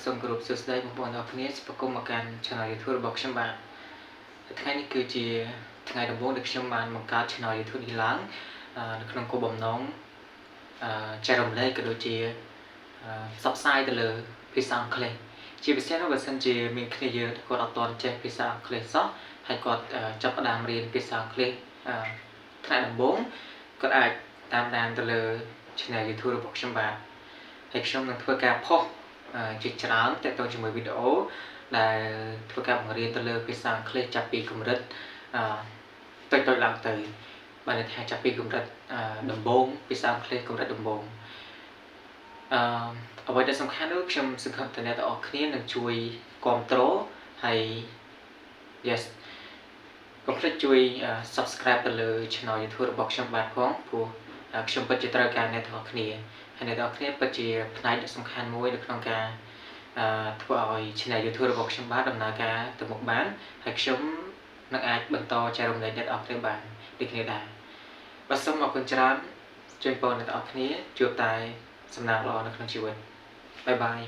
សូមគោរពសួស្តីបងប្អូនទាំងអស់គ្នាស្វាគមន៍មកកាន់ Channel YouTube របស់ខ្ញុំបាទថ្ងៃនេះគឺជាថ្ងៃដំបូងដែលខ្ញុំបានបង្កើត Channel YouTube នេះឡើងនៅក្នុងគោលបំណងចែករំលែកក៏ដូចជាផ្សព្វផ្សាយទៅលើភាសាអង់គ្លេសជាពិសេសនោះបើសិនជាមានគ្នាយើងគាត់អត់ទាន់ចេះភាសាអង់គ្លេសសោះហើយគាត់ចាប់ផ្ដើមរៀនភាសាអង់គ្លេសថ្នាក់ដំបូងគាត់អាចតាមដានទៅលើ Channel YouTube របស់ខ្ញុំបាទហើយខ្ញុំនឹងធ្វើការផុសជាច្រើនទាក់ទងជាមួយវីដេអូដែលធ្វើការបង្រៀនទៅលើភាសាអង់គ្លេសចាប់ពីកម្រិតតូចឡើងទៅបានន័យថាចាប់ពីកម្រិតដំបូងភាសាអង់គ្លេសកម្រិតដំបូងអ្វីដែលសំខាន់នោះខ្ញុំសង្ឃឹមថាអ្នកទាំងអស់គ្នានឹងជួយគាំទ្រហើយ yes កុំភ្លេចជួយ subscribe ទៅលើ Channel YouTube របស់ខ្ញុំបាទផងព្រោះខ្ញុំពិតជាត្រូវការអ្នកទាំងអស់គ្នាហើយអ្នកទាំងអស់គ្នាពិតជាផ្នែកដ៏សំខាន់មួយនៅក្នុងការធ្វើឲ្យ Channel YouTube របស់ខ្ញុំបាទដំណើរការទៅមុខបានហើយខ្ញុំនឹងអាចបន្តចែករំលែកអ្នកទាំងអស់គ្នាបានដូចគ្នាដែរបាទសូមអរគុណច្រើនជួយបងអ្នកទាំងអស់គ្នាជួបតែសំណាងល្អនៅក្នុងជីវិតបាយបាយ